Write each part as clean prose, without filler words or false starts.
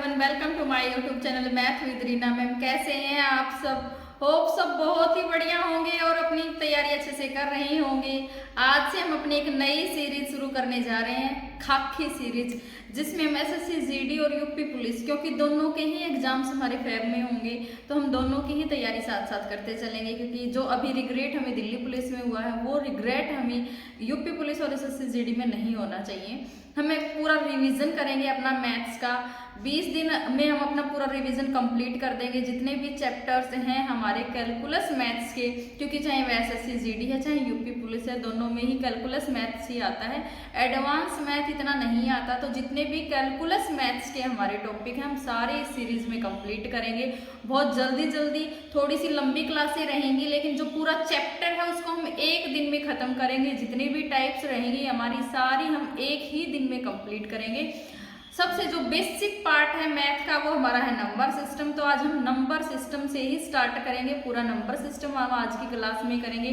Everyone, welcome to my YouTube channel math with Reena ma'am. कैसे हैं आप सब? होप सब बहुत ही बढ़िया होंगे और अपनी तैयारी अच्छे से कर रहे होंगे। आज से हम अपनी एक नई सीरीज शुरू करने जा रहे हैं, खाकी सीरीज, जिसमें हम एसएससी जीडी और यूपी पुलिस, क्योंकि दोनों के ही एग्जाम्स हमारे फेब में होंगे तो हम दोनों की ही तैयारी साथ साथ करते चलेंगे। क्योंकि जो अभी रिग्रेट हमें दिल्ली पुलिस में हुआ है वो रिग्रेट हमें यूपी पुलिस और एसएससी जीडी में नहीं होना चाहिए। हमें पूरा रिवीजन करेंगे अपना मैथ्स का। 20 दिन में हम अपना पूरा रिवीजन कंप्लीट कर देंगे, जितने भी चैप्टर्स हैं हमारे कैलकुलस मैथ्स के, क्योंकि चाहे वह एसएससी जीडी है चाहे यूपी पुलिस है, दोनों में ही कैलकुलस मैथ्स ही आता है। एडवांस मैथ इतना नहीं आता, तो जितने भी कैलकुलस मैथ्स के हमारे टॉपिक हैं हम सारे इस सीरीज में कंप्लीट करेंगे। बहुत जल्दी थोड़ी सी लंबी क्लासें रहेंगी, लेकिन जो पूरा चैप्टर है उसको हम एक दिन में खत्म करेंगे। जितनी भी टाइप्स रहेंगी हमारी सारी हम एक ही दिन में कंप्लीट करेंगे। सबसे जो बेसिक पार्ट है मैथ का वो हमारा है नंबर सिस्टम। तो आज हम नंबर सिस्टम से ही स्टार्ट करेंगे। पूरा नंबर सिस्टम हम आज की क्लास में करेंगे।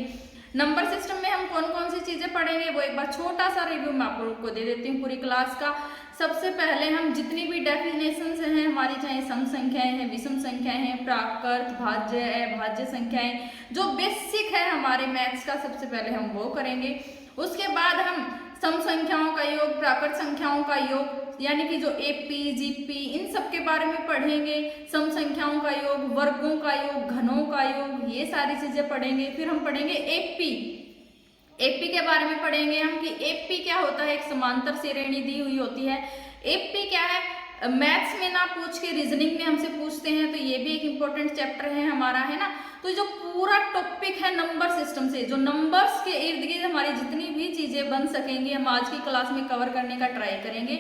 नंबर सिस्टम में हम कौन कौन सी चीजें पढ़ेंगे वो एक बार छोटा सा रिव्यू मैं आप लोग को दे देती हूँ पूरी क्लास का। सबसे पहले हम जितनी भी डेफिनेशंस हैं हमारी, चाहे सम संख्याएं हैं, विषम संख्याएं हैं, प्राकृत, भाज्य, अभाज्य संख्याएं, जो बेसिक है हमारे मैथ्स का, सबसे पहले हम वो करेंगे। उसके बाद हम सम संख्याओं का योग, प्राकृत संख्याओं का योग, यानी कि जो एपी, जीपी, इन सब के बारे में पढ़ेंगे। सम संख्याओं का योग, वर्गों का योग, घनों का योग, ये सारी चीजें पढ़ेंगे। फिर हम पढ़ेंगे एपी। एपी के बारे में पढ़ेंगे हम कि एपी क्या होता है। एक समांतर श्रेणी दी हुई होती है। एपी क्या है, मैथ्स में ना पूछ के रीजनिंग में हमसे पूछते हैं, तो ये भी एक इम्पोर्टेंट चैप्टर है हमारा, है ना। तो जो पूरा टॉपिक है नंबर सिस्टम से, जो नंबर्स के इर्द गिर्द हमारी जितनी भी चीजें बन सकेंगी हम आज की क्लास में कवर करने का ट्राई करेंगे।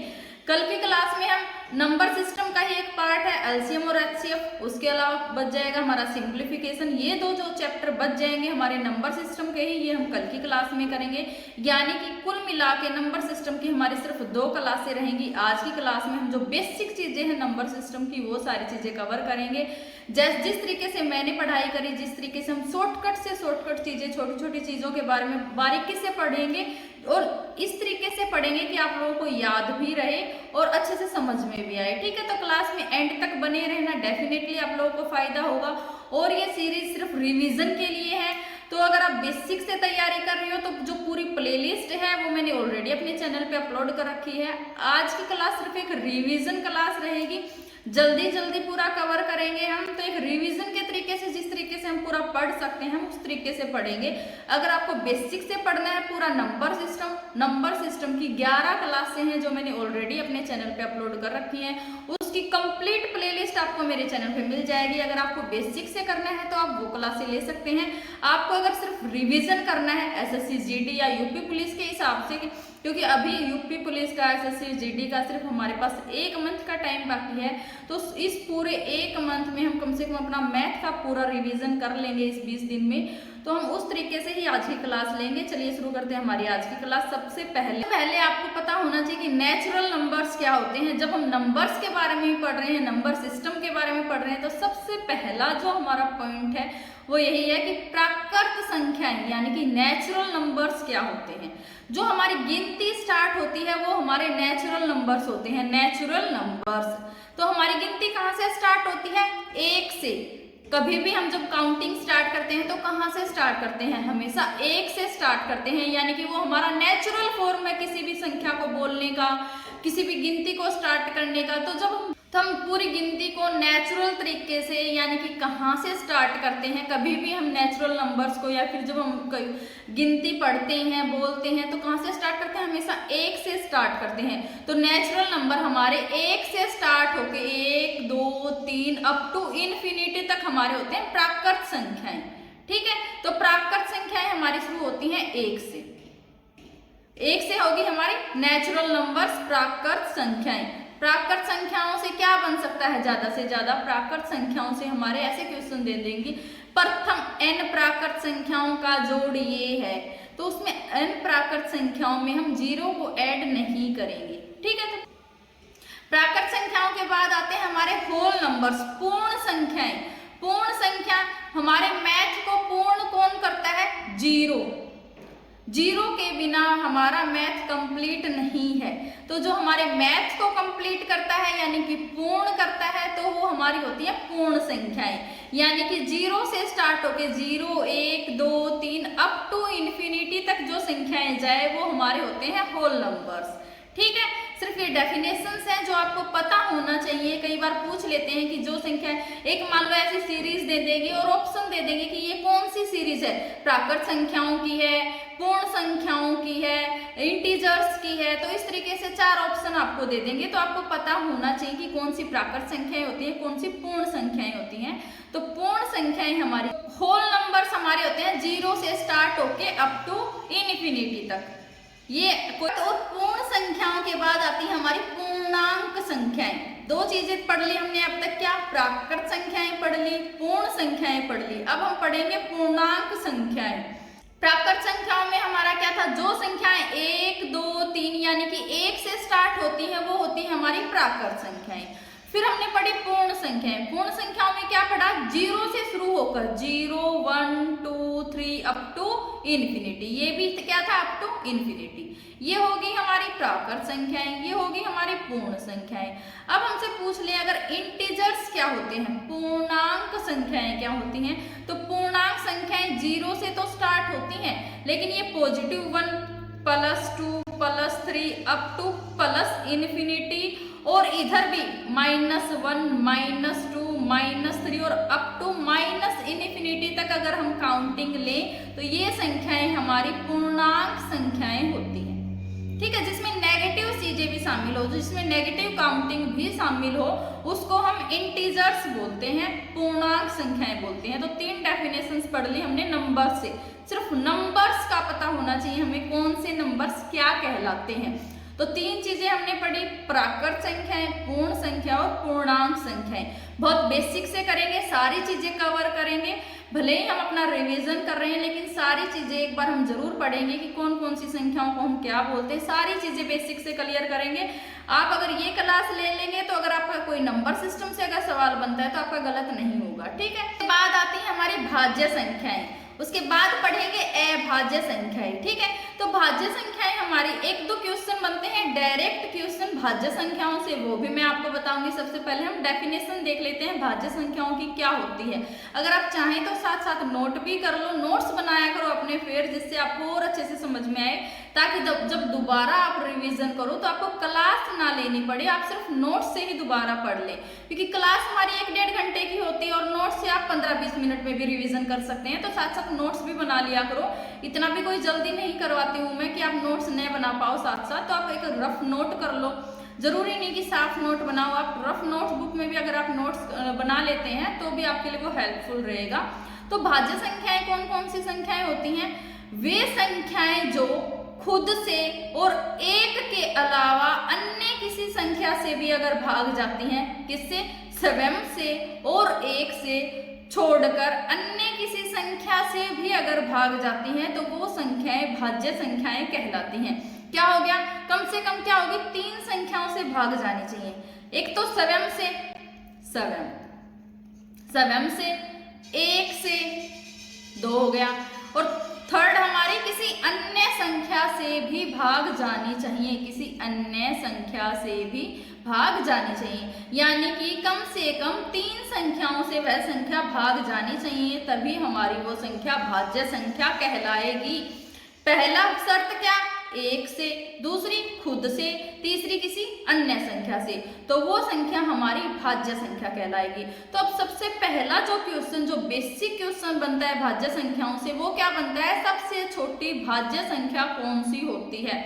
कल की क्लास में हम नंबर सिस्टम का ही एक पार्ट है एलसीएम और एचसीएफ, उसके अलावा बच जाएगा हमारा सिंप्लीफिकेशन। ये दो जो चैप्टर बच जाएंगे हमारे नंबर सिस्टम के ही, ये हम कल की क्लास में करेंगे। यानी कि कुल मिला के नंबर सिस्टम की हमारी सिर्फ 2 क्लासें रहेंगी। आज की क्लास में हम जो बेसिक चीजें हैं नंबर सिस्टम की वो सारी चीजें कवर करेंगे। जिस तरीके से मैंने पढ़ाई करी, जिस तरीके से हम शॉर्टकट चीजें, छोटी छोटी चीजों के बारे में बारीकी से पढ़ेंगे और इस तरीके से पढ़ेंगे कि आप लोगों को याद भी रहे और अच्छे से समझ में भी आए। ठीक है, तो क्लास में एंड तक बने रहना, डेफिनेटली आप लोगों को फायदा होगा। और ये सीरीज सिर्फ रिवीजन के लिए है, तो अगर आप बेसिक से तैयारी कर रही हो तो जो पूरी प्लेलिस्ट है वो मैंने ऑलरेडी अपने चैनल पे अपलोड कर रखी है। आज की क्लास सिर्फ एक रिवीजन क्लास रहेगी, जल्दी पूरा कवर करेंगे हम। तो एक रिवीजन के तरीके से, जिस तरीके से हम पूरा पढ़ सकते हैं उस तरीके से पढ़ेंगे। अगर आपको बेसिक से पढ़ना है पूरा नंबर सिस्टम की 11 क्लासें हैं जो मैंने ऑलरेडी अपने चैनल पे अपलोड कर रखी हैं। उसकी कंप्लीट प्लेलिस्ट आपको मेरे चैनल पे मिल जाएगी। अगर आपको बेसिक से करना है तो आप वो क्लासें ले सकते हैं। आपको अगर सिर्फ रिवीजन करना है एसएससी जीडी या यूपी पुलिस के हिसाब से, क्योंकि अभी यूपी पुलिस का, एसएससी जीडी का सिर्फ हमारे पास 1 मंथ का टाइम बाकी है, तो इस पूरे 1 मंथ में हम कम से कम अपना मैथ का पूरा रिवीजन कर लेंगे इस 20 दिन में। तो हम उस तरीके से ही आज की क्लास लेंगे। चलिए शुरू करते हैं हमारी आज की क्लास। सबसे पहले आपको पता होना चाहिए कि नेचुरल नंबर्स क्या होते हैं। जब हम नंबर्स के बारे में पढ़ रहे हैं, नंबर सिस्टम के बारे में पढ़ रहे हैं, तो सबसे पहला जो हमारा पॉइंट है वो यही है कि प्राकृत संख्याएं यानी कि नेचुरल नंबर्स क्या होते हैं। जो हमारी गिनती स्टार्ट होती है वो हमारे नेचुरल नंबर्स होते हैं। नेचुरल नंबर्स, तो हमारी गिनती कहाँ से स्टार्ट होती है? 1 से। कभी भी हम जब काउंटिंग स्टार्ट करते हैं तो कहाँ से स्टार्ट करते हैं? हमेशा 1 से स्टार्ट करते हैं, यानी कि वो हमारा नेचुरल फॉर्म है किसी भी संख्या को बोलने का, किसी भी गिनती को स्टार्ट करने का। तो जब हम पूरी गिनती को नेचुरल तरीके से, यानी कि कहाँ से स्टार्ट करते हैं, कभी भी हम नेचुरल नंबर्स को या फिर जब हम गिनती पढ़ते हैं, बोलते हैं, तो कहाँ से स्टार्ट करते हैं? हमेशा 1 से स्टार्ट करते हैं। तो नेचुरल नंबर हमारे 1 से स्टार्ट होके 1, 2, 3 अप टू इन्फिनिटी तक हमारे होते हैं प्राकृत संख्याएं। ठीक है, तो प्राकृत संख्याएं हमारी शुरू होती हैं 1 से। 1 से होगी हमारी नेचुरल नंबर्स, प्राकृत संख्याएं। प्राकृत संख्याओं से क्या बन सकता है? ज्यादा से ज्यादा प्राकृत संख्याओं से हमारे ऐसे क्वेश्चन दे देंगे, प्रथम n प्राकृत संख्याओं का जोड़ ये है, तो उसमें n प्राकृत संख्याओं में हम 0 को ऐड नहीं करेंगे। ठीक है, तो प्राकृत संख्याओं के बाद आते हैं हमारे होल नंबर्स, पूर्ण संख्याएं। पूर्ण संख्या हमारे मैथ को पूर्ण कौन करता है? 0 के बिना हमारा मैथ कंप्लीट नहीं है। तो जो हमारे मैथ को कंप्लीट करता है यानी कि पूर्ण करता है तो वो हमारी होती है पूर्ण संख्याएं, यानी कि 0 से स्टार्ट होके 0, 1, 2, 3 अप टू इन्फिनिटी तक जो संख्याएं जाए वो हमारे होते हैं होल नंबर्स। ठीक है, सिर्फ ये डेफिनेशंस हैं जो आपको पता होना चाहिए। कई बार पूछ लेते हैं कि जो संख्या एक मान लो ऐसी सीरीज दे देगी और ऑप्शन दे देंगे कि ये कौन सी सीरीज है, प्राकृत संख्याओं की है, पूर्ण संख्याओं की है, इंटीजर्स की है, तो इस तरीके से 4 ऑप्शन आपको दे देंगे। तो आपको पता होना चाहिए कि कौन सी प्राकृत संख्याएं होती हैं, कौन सी पूर्ण संख्याएं होती हैं। तो पूर्ण संख्याएं हमारी होल नंबर्स हमारे होते हैं 0 से स्टार्ट होके अप टू इनफिनिटी तक। ये तो पूर्ण संख्याओं के बाद आती है हमारी पूर्णांक संख्याएं। 2 चीजें पढ़ ली हमने अब तक, क्या प्राकृत संख्याएं पढ़ ली, पूर्ण संख्याएं पढ़ ली। अब हम पढ़ेंगे पूर्णांक संख्याएं। प्राकृत संख्याओं में हमारा क्या था, जो संख्याएं 1, 2, 3 यानी कि 1 से स्टार्ट होती है वो होती है हमारी प्राकृत संख्याएं। फिर हमने पढ़ी पूर्ण संख्याएं। पूर्ण संख्याओं में क्या पढ़ा, 0 से शुरू होकर 0, 1, 2, 3 अप टू इन्फिनिटी, ये भी क्या था अप टू इन्फिनिटी। ये होगी हमारी प्राकृत संख्याएं, ये होगी हमारी पूर्ण संख्याएं। अब हमसे पूछ ले अगर इंटीजर्स क्या होते हैं, पूर्णांक संख्याएं क्या होती हैं, तो पूर्णांक संख्याएं 0 से तो स्टार्ट होती हैं लेकिन ये +1, +2, +3 अप टू प्लस इन्फिनिटी, और इधर भी -1, -2, -3 और अप टू माइनस इन्फिनिटी तक अगर हम काउंटिंग लें तो ये संख्याएं हमारी पूर्णांक संख्याएं होती हैं। ठीक है, जिसमें नेगेटिव चीजें भी शामिल हो, जिसमें नेगेटिव काउंटिंग भी शामिल हो उसको हम इंटीजर्स बोलते हैं, पूर्णांक संख्याएं बोलते हैं। तो 3 डेफिनेशंस पढ़ ली हमने नंबर से। सिर्फ नंबर्स का पता होना चाहिए हमें, कौन से नंबर्स क्या कहलाते हैं। तो 3 चीजें हमने पढ़ी, प्राकृत संख्याएं, पूर्ण संख्या और पूर्णांक संख्याएं। बहुत बेसिक से करेंगे, सारी चीजें कवर करेंगे। भले ही हम अपना रिवीजन कर रहे हैं लेकिन सारी चीजें एक बार हम जरूर पढ़ेंगे कि कौन कौन सी संख्याओं को हम क्या बोलते हैं। सारी चीजें बेसिक से क्लियर करेंगे। आप अगर ये क्लास ले लेंगे तो अगर आपका कोई नंबर सिस्टम से अगर सवाल बनता है तो आपका गलत नहीं होगा। ठीक है, उसके बाद आती है हमारी भाज्य संख्याएं, उसके बाद पढ़ेंगे अभाज्य संख्याएं। ठीक है, तो भाज्य संख्याएं हमारी 1-2 क्वेश्चन बनते हैं डायरेक्ट क्वेश्चन भाज्य संख्याओं से, वो भी मैं आपको बताऊंगी। सबसे पहले हम डेफिनेशन देख लेते हैं भाज्य संख्याओं की क्या होती है। अगर आप चाहें तो साथ साथ नोट भी कर लो, नोट्स बनाया करो अपने फिर, जिससे आपको और अच्छे से समझ में आए, ताकि जब दोबारा आप रिवीजन करो तो आपको क्लास ना लेनी पड़े, आप सिर्फ नोट्स से ही दोबारा पढ़ ले। क्योंकि क्लास हमारी 1-1.5 घंटे की होती है और नोट्स से आप 15-20 मिनट में भी रिवीजन कर सकते हैं। तो साथ साथ नोट्स भी बना लिया करो। इतना भी कोई जल्दी नहीं करवाती हूँ मैं कि आप नोट्स नहीं बना पाओ साथ साथ, तो आप एक रफ नोट कर लो। जरूरी नहीं कि साफ नोट बनाओ, आप रफ नोट्स बुक में भी अगर आप नोट्स बना लेते हैं तो भी आपके लिए वो हेल्पफुल रहेगा। तो भाज्य संख्याएं कौन कौन सी संख्याएं होती हैं, वे संख्याएं जो खुद से और 1 के अलावा अन्य किसी संख्या से भी अगर भाग जाती हैं, किससे, स्वयं से और 1 से छोड़कर अन्य किसी संख्या से भी अगर भाग जाती हैं तो वो संख्याएं भाज्य संख्याएं कहलाती हैं। क्या हो गया, कम से कम क्या होगी, 3 संख्याओं से भाग जानी चाहिए। एक तो स्वयं से, स्वयं से, 1 से 2 हो गया, और थर्ड हमारी किसी अन्य संख्या से भी भाग जानी चाहिए, किसी अन्य संख्या से भी भाग जानी चाहिए। यानी कि कम से कम 3 संख्याओं से वह संख्या भाग जानी चाहिए, तभी हमारी वो संख्या भाज्य संख्या कहलाएगी। पहला शर्त क्या, 1 से, दूसरी खुद से, तीसरी किसी अन्य संख्या से, तो वो संख्या हमारी भाज्य संख्या कहलाएगी। तो अब सबसे पहला जो क्वेश्चन, जो बेसिक क्वेश्चन बनता है भाज्य संख्याओं से, वो क्या बनता है, सबसे छोटी भाज्य संख्या कौन सी होती है।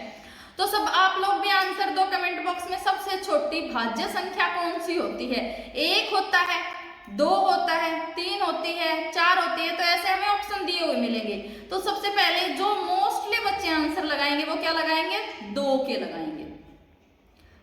तो सब आप लोग भी आंसर दो कमेंट बॉक्स में, सबसे छोटी भाज्य संख्या कौन सी होती है। 1 होता है, 2 होता है, 3 होती है, 4 होती है, तो ऐसे हमें ऑप्शन दिए हुए मिलेंगे। तो सबसे पहले जो मोस्टली बच्चे आंसर लगाएंगे वो क्या लगाएंगे, 2 के लगाएंगे।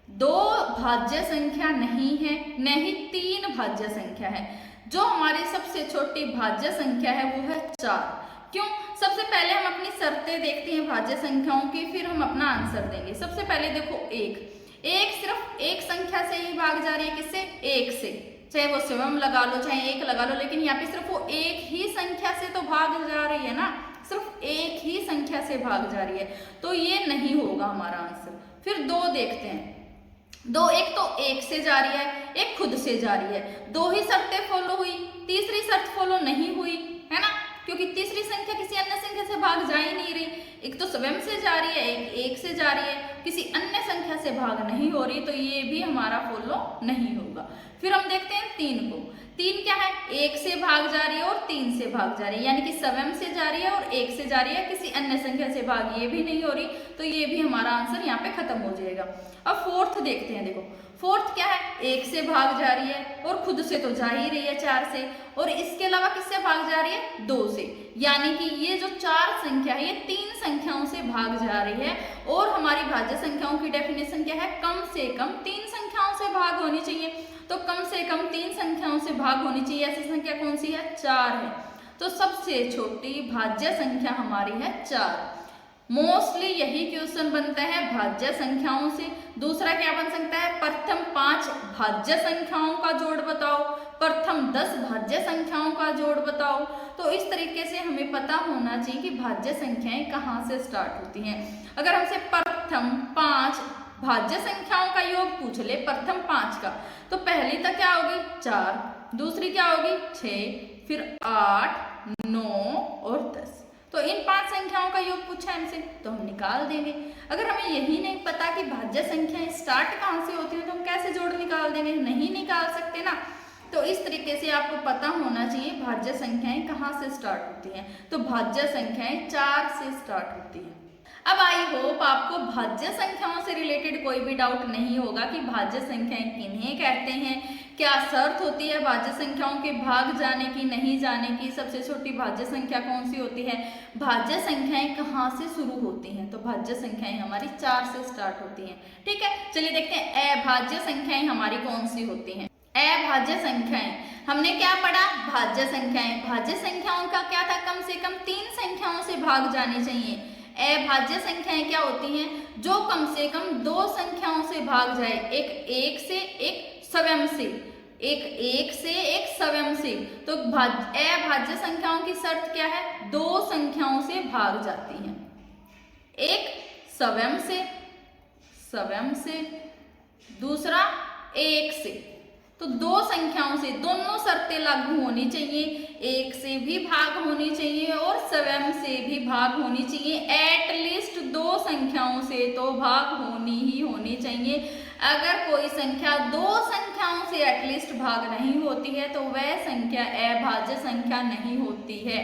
2 भाज्य संख्या नहीं है, न ही 3 भाज्य संख्या है। जो हमारी सबसे छोटी भाज्य संख्या है वो है 4। क्यों, सबसे पहले हम अपनी शर्तें देखते हैं भाज्य संख्याओं की, फिर हम अपना आंसर देंगे। सबसे पहले देखो 1 सिर्फ 1 संख्या से ही भाग जा रही है, किससे, 1 से, चाहे वो स्वयं लगा लो चाहे 1 लगा लो, लेकिन यहाँ पे सिर्फ वो 1 ही संख्या से तो भाग जा रही है ना, सिर्फ 1 ही संख्या से भाग जा रही है, तो ये नहीं होगा हमारा आंसर। फिर 2 देखते हैं। 2 एक तो एक से जा रही है, एक खुद से जा रही है, 2 ही शर्तें फॉलो हुई, तीसरी शर्त फॉलो नहीं हुई, है ना, क्योंकि तीसरी संख्या किसी अन्य संख्या से भाग जा ही नहीं रही। एक तो स्वयं से जा रही है, एक से जा रही है, किसी अन्य संख्या से भाग नहीं हो रही, तो ये भी हमारा फॉलो नहीं होगा। फिर हम देखते हैं 3 को। 3 क्या है, 1 से भाग जा रही है और 3 से भाग जा रही है, यानी कि स्वयं से जा रही है और 1 से जा रही है, किसी अन्य संख्या से भाग ये भी नहीं हो रही, तो ये भी हमारा आंसर यहाँ पे खत्म हो जाएगा। अब 4th देखते हैं। देखो 4th क्या है, 1 से भाग जा रही है और खुद से तो जा ही रही है 4 से, और इसके अलावा किससे भाग जा रही है, 2 से, यानी कि ये जो 4 संख्या है ये 3 संख्याओं से भाग जा रही है। और हमारी भाज्य संख्याओं की डेफिनेशन क्या है, कम से कम 3 संख्याओं से भाग होनी चाहिए। तो कम से कम 3 संख्याओं से भाग होनी चाहिए, ऐसी संख्या कौन सी है, 4 है। तो सबसे छोटी भाज्य संख्या हमारी है 4। मोस्टली यही क्वेश्चन बनता है भाज्य संख्याओं से। दूसरा क्या बन सकता है, प्रथम 5 भाज्य संख्याओं का जोड़ बताओ, प्रथम 10 भाज्य संख्याओं का जोड़ बताओ। तो इस तरीके से हमें पता होना चाहिए कि भाज्य संख्याएं कहाँ से स्टार्ट होती हैं। अगर हमसे प्रथम 5 भाज्य संख्याओं का योग पूछ ले, प्रथम 5 का, तो पहली तक क्या होगी, 4, दूसरी क्या होगी, 6, फिर 8, 9 और 10। तो इन 5 संख्याओं का योग पूछा है हमसे, तो हम निकाल देंगे। अगर हमें यही नहीं पता कि भाज्य संख्याएं स्टार्ट कहाँ से होती हैं, तो हम कैसे जोड़ निकाल देंगे, नहीं निकाल सकते ना। तो इस तरीके से आपको पता होना चाहिए भाज्य संख्याएं कहाँ से स्टार्ट होती हैं। तो भाज्य संख्याएं 4 से स्टार्ट होती हैं। अब आई होप आपको भाज्य संख्याओं से रिलेटेड कोई भी डाउट नहीं होगा कि भाज्य संख्याएं किन्हें कहते हैं, क्या शर्त होती है भाज्य संख्याओं के भाग जाने की, नहीं जाने की, सबसे छोटी भाज्य संख्या कौन सी होती है, भाज्य संख्याएं कहाँ से शुरू होती हैं। तो भाज्य संख्याएं हमारी 4 से स्टार्ट होती हैं। ठीक है, चलिए देखते हैं अभाज्य संख्याएं हमारी कौन सी होती हैं। अभाज्य संख्याएं, हमने क्या पढ़ा, भाज्य संख्याएं, भाज्य संख्याओं का क्या था, कम से कम 3 संख्याओं से भाग जानी चाहिए। अभाज्य संख्याएं क्या होती हैं, जो कम से कम 2 संख्याओं से भाग जाए, एक से, एक स्वयं से, एक से, एक स्वयं से। तो अभाज्य संख्याओं की शर्त क्या है, 2 संख्याओं से भाग जाती हैं, एक स्वयं से, दूसरा 1 से। तो 2 संख्याओं से, दोनों शर्तें लागू होनी चाहिए, 1 से भी भाग होनी चाहिए और स्वयं से भी भाग होनी चाहिए। एटलीस्ट 2 संख्याओं से तो भाग होनी ही होनी चाहिए। अगर कोई संख्या 2 संख्याओं से एटलीस्ट भाग नहीं होती है तो वह संख्या अभाज्य संख्या नहीं होती है।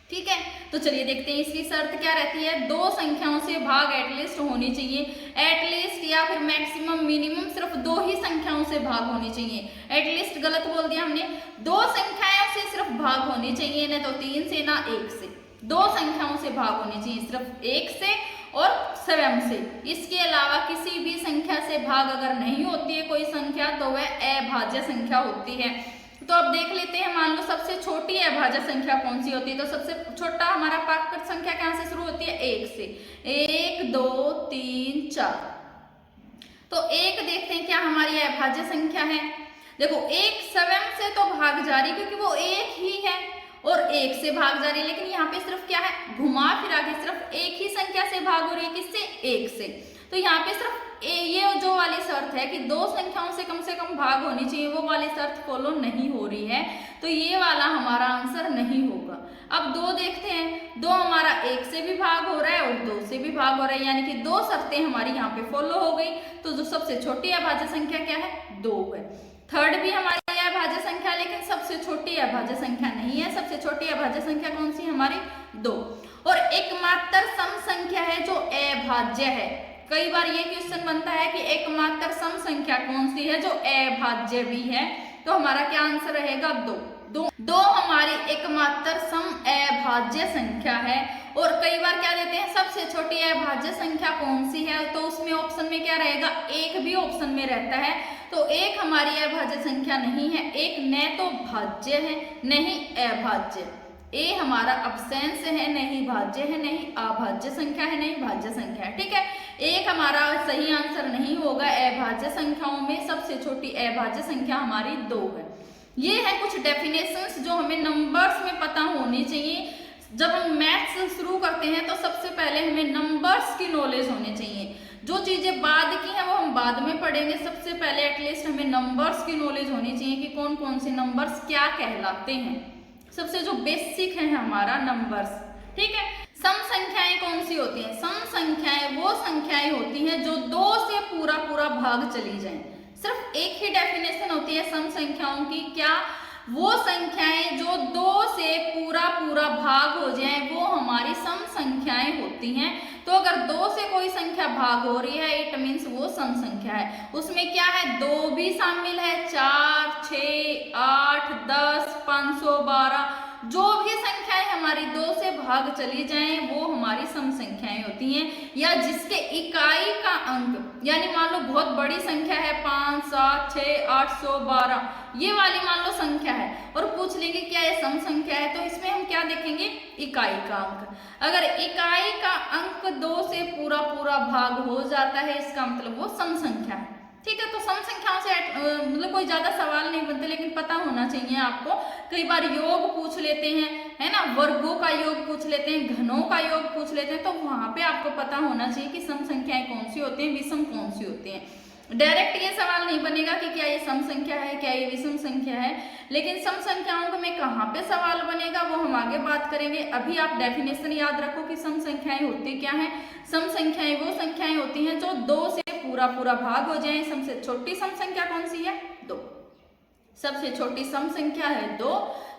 ठीक है, तो चलिए देखते हैं इसकी शर्त क्या रहती है। 2 संख्याओं से भाग एटलीस्ट होनी चाहिए, एटलीस्ट या फिर मैक्सिमम मिनिमम सिर्फ 2 ही संख्याओं से भाग होनी चाहिए। एटलीस्ट गलत बोल दिया हमने, 2 संख्याओं से सिर्फ भाग होनी चाहिए, ना तो 3 से ना 1 से, 2 संख्याओं से भाग होनी चाहिए, सिर्फ 1 से और स्वयं से। इसके अलावा किसी भी संख्या से भाग अगर नहीं होती है कोई संख्या, तो वह अभाज्य संख्या होती है। तो अब देख लेते हैं, मान लो सबसे छोटी अभाज्य संख्या कौन सी होती है। तो सबसे छोटा हमारा पाकर संख्या कहाँ से शुरू होती है, 1 से, 1 2 3 4। तो 1 देखते हैं क्या हमारी अभाज्य संख्या है। देखो 1 स्वयं से तो भाग जा रही, क्योंकि वो 1 ही है और 1 से भाग जा रही है, लेकिन यहाँ पे सिर्फ क्या है, घुमा फिरा के सिर्फ 1 ही संख्या से भाग हो रही है, किससे, 1 से। तो यहाँ पे सिर्फ ये जो वाली शर्त है कि 2 संख्याओं से कम भाग होनी चाहिए, वो वाली शर्त फॉलो नहीं हो रही है, तो ये वाला हमारा आंसर नहीं होगा। अब 2 देखते हैं, 2 हमारा 1 से भी भाग हो रहा है और 2 से भी भाग हो रहा है, यानी कि 2 शर्तें हमारी यहाँ पे फॉलो हो गई। तो जो सबसे छोटी अभाज्य संख्या क्या है, 2 है। थर्ड भी हमारी अभाज्य संख्या, लेकिन सबसे छोटी अभाज्य संख्या नहीं है। सबसे छोटी अभाज्य संख्या कौन सी हमारी, 2। और एकमात्र सम संख्या है जो अभाज्य है। कई बार ये क्वेश्चन बनता है कि एकमात्र सम संख्या कौन सी है जो अभाज्य भी है, तो हमारा क्या आंसर रहेगा, 2 हमारी एकमात्र सम अभाज्य संख्या है। और कई बार क्या देते हैं, सबसे छोटी अभाज्य संख्या कौन सी है, तो उसमें ऑप्शन में क्या रहेगा, 1 भी ऑप्शन में रहता है। तो 1 हमारी अभाज्य संख्या नहीं है, 1 न तो भाज्य है नहीं अभाज्य, ए हमारा अब्सेंस है, नहीं भाज्य है, नहीं अभाज्य संख्या है, नहीं भाज्य संख्या है। ठीक है, 1 हमारा सही आंसर नहीं होगा। अभाज्य संख्याओं में सबसे छोटी अभाज्य संख्या हमारी 2 है। ये है कुछ डेफिनेशंस जो हमें नंबर्स में पता होनी चाहिए। जब हम मैथ्स शुरू करते हैं तो सबसे पहले हमें नंबर्स की नॉलेज होनी चाहिए। जो चीजें बाद की हैं वो हम बाद में पढ़ेंगे। सबसे पहले एटलीस्ट हमें नंबर्स की नॉलेज होनी चाहिए कि कौन कौन से नंबर्स क्या कहलाते हैं। सबसे जो बेसिक है हमारा नंबर्स, ठीक है। सम संख्याएं कौन सी होती हैं? सम संख्याएं वो संख्याएं होती हैं जो 2 से पूरा पूरा भाग चली जाएं। सिर्फ एक ही डेफिनेशन होती है सम संख्याओं की, क्या? वो संख्याएं जो 2 से पूरा पूरा भाग हो जाए वो हमारी सम संख्याएं होती हैं। तो अगर 2 से कोई संख्या भाग हो रही है इट मीन्स वो सम संख्या है। उसमें क्या है? 2 भी शामिल है, 4, 6, 8, 10, 512, जो भी संख्याएं हमारी 2 से भाग चली जाएं वो हमारी सम संख्याएं होती हैं। या जिसके इकाई का अंक, यानी मान लो बहुत बड़ी संख्या है 5, 7, 6, 812, ये वाली मान लो संख्या है और पूछ लेंगे क्या ये सम संख्या है, तो इसमें हम क्या देखेंगे? इकाई का अंक। अगर इकाई का अंक 2 से पूरा पूरा भाग हो जाता है इसका मतलब वो सम संख्या है, ठीक है। तो सम संख्याओं से मतलब कोई ज्यादा सवाल नहीं बनते, लेकिन पता होना चाहिए आपको। कई बार योग पूछ लेते हैं, है ना, वर्गों का योग पूछ लेते हैं, घनों का योग पूछ लेते हैं, तो वहां पे आपको पता होना चाहिए कि सम संख्याएं कौन सी होती हैं, विषम कौन सी होती हैं। डायरेक्ट ये सवाल नहीं बनेगा कि क्या ये सम संख्या है, क्या ये विषम संख्या है, लेकिन सम संख्याओं में कहाँ पे सवाल बनेगा वो हम आगे बात करेंगे। अभी आप डेफिनेशन याद रखो कि सम संख्याएं होती क्या है। सम संख्याएं वो संख्याएं होती हैं जो 2 से पूरा पूरा भाग हो जाए। सबसे छोटी सम संख्या कौन सी है? 2। सबसे छोटी सम संख्या है 2,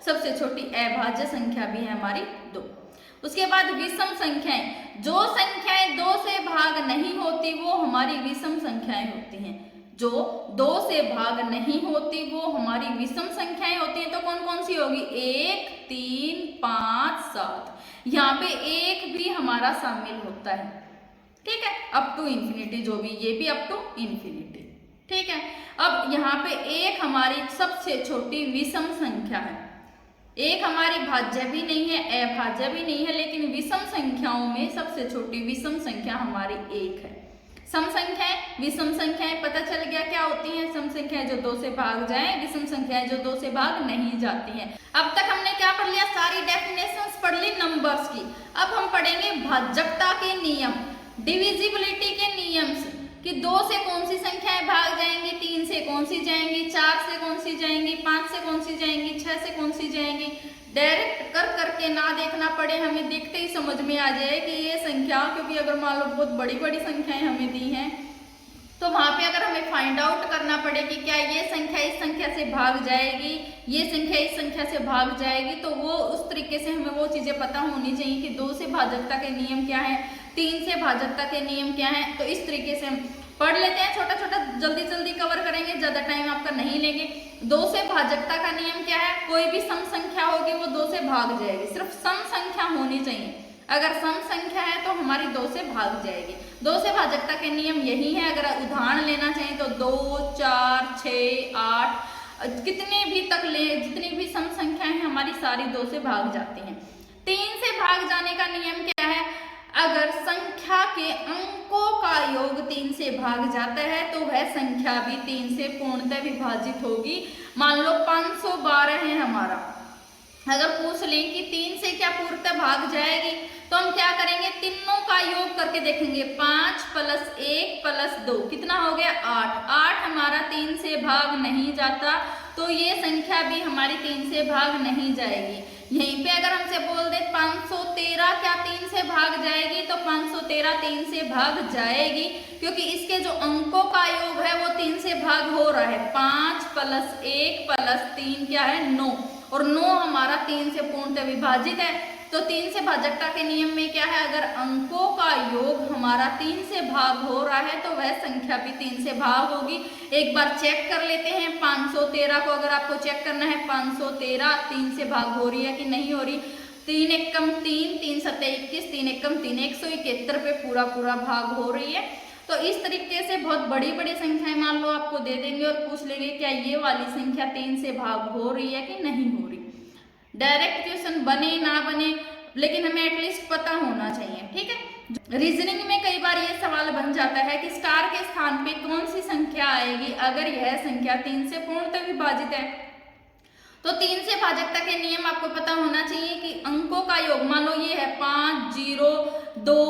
सबसे छोटी अभाज्य संख्या भी है हमारी 2। उसके बाद विषम संख्याएं, जो संख्याएं 2 से भाग नहीं होती वो हमारी विषम संख्याएं होती हैं। जो 2 से भाग नहीं होती वो हमारी विषम संख्याएं होती हैं। तो कौन कौन सी होगी? 1, 3, 5, 7। यहाँ पे 1 भी हमारा शामिल होता है, ठीक है, अप टू इंफिनिटी, जो भी, ये भी अप टू इंफिनिटी, ठीक है। अब यहाँ पे 1 हमारी सबसे छोटी विषम संख्या है। 1 हमारी भाज्य भी नहीं है, अभाज्य भी नहीं है, लेकिन विषम संख्याओं में सबसे छोटी विषम संख्या हमारी 1 है। सम संख्याएं, विषम संख्याएं पता चल गया क्या होती हैं? सम संख्याएं जो 2 से भाग जाएं, विषम संख्याएं जो 2 से भाग नहीं जाती हैं। अब तक हमने क्या पढ़ लिया? सारी डेफिनेशंस पढ़ ली नंबर्स की। अब हम पढ़ेंगे भाज्यता के नियम, डिविजिबिलिटी के नियम कि 2 से कौन सी संख्याएं भाग जाएंगी, 3 से कौन सी जाएंगी, 4 से कौन सी जाएंगी, 5 से कौन सी जाएंगी, 6 से कौन सी जाएंगी। डायरेक्ट कर करके ना देखना पड़े, हमें देखते ही समझ में आ जाए कि ये संख्या, क्योंकि अगर मान लो बहुत बड़ी बड़ी संख्याएं हमें दी हैं तो वहां पे अगर हमें फाइंड आउट करना पड़े कि क्या ये संख्या इस संख्या से भाग जाएगी, ये संख्या इस संख्या से भाग जाएगी, तो वो उस तरीके से हमें वो चीजें पता होनी चाहिए कि 2 से भाजकता के नियम क्या है, 3 से भाजकता के नियम क्या है। तो इस तरीके से हम पढ़ लेते हैं, छोटा छोटा जल्दी जल्दी कवर करेंगे, ज्यादा टाइम आपका नहीं लेंगे। 2 से भाजकता का नियम क्या है? कोई भी सम संख्या होगी वो 2 से भाग जाएगी, सिर्फ सम संख्या होनी चाहिए। अगर सम संख्या है तो हमारी 2 से भाग जाएगी। 2 से भाजकता के नियम यही है। अगर उदाहरण लेना चाहिए तो 2, 4, 6, 8 कितने भी तक ले, जितनी भी सम संख्याएं हैं हमारी सारी 2 से भाग जाती हैं। 3 से भाग जाने का नियम क्या है? अगर संख्या के अंकों का योग 3 से भाग जाता है तो वह संख्या भी 3 से पूर्णतः विभाजित होगी। मान लो 512 है हमारा, अगर पूछ लें कि 3 से क्या पूर्णतः भाग जाएगी तो हम क्या करेंगे? तीनों का योग करके देखेंगे। 5 + 1 + 2 कितना हो गया? 8। 8 हमारा 3 से भाग नहीं जाता, तो ये संख्या भी हमारी 3 से भाग नहीं जाएगी। यहीं पे अगर हमसे बोल दे 513 क्या 3 से भाग जाएगी, तो 513 3 से भाग जाएगी, क्योंकि इसके जो अंकों का योग है वो 3 से भाग हो रहा है। 5 + 1 + 3 क्या है? 9, और 9 हमारा 3 से पूर्णतः विभाजित है। तो 3 से भाजकता के नियम में क्या है? अगर अंकों का योग हमारा 3 से भाग हो रहा है तो वह संख्या भी 3 से भाग होगी। एक बार चेक कर लेते हैं 513 को, अगर आपको चेक करना है 513 3 से भाग हो रही है कि नहीं हो रही। 3 एकम 3, 3 सत्ते 21, 3 एकम 3, 171 पे पूरा पूरा भाग हो रही है। तो इस तरीके से बहुत बड़ी बड़ी संख्याएं मान लो आपको दे देंगे और पूछ लेंगे क्या ये वाली संख्या 3 से भाग हो रही है कि नहीं हो रही। डायरेक्ट क्वेश्चन बने ना बने, लेकिन हमें एटलीस्ट पता होना चाहिए, ठीक है। रीजनिंग में कई बार ये सवाल बन जाता है कि स्टार के स्थान पे कौन सी संख्या आएगी अगर यह संख्या 3 से पूर्णतः विभाजित है। तो 3 से भाजकता के नियम आपको पता होना चाहिए कि अंकों का योग, मान लो ये है 5, 0, 2,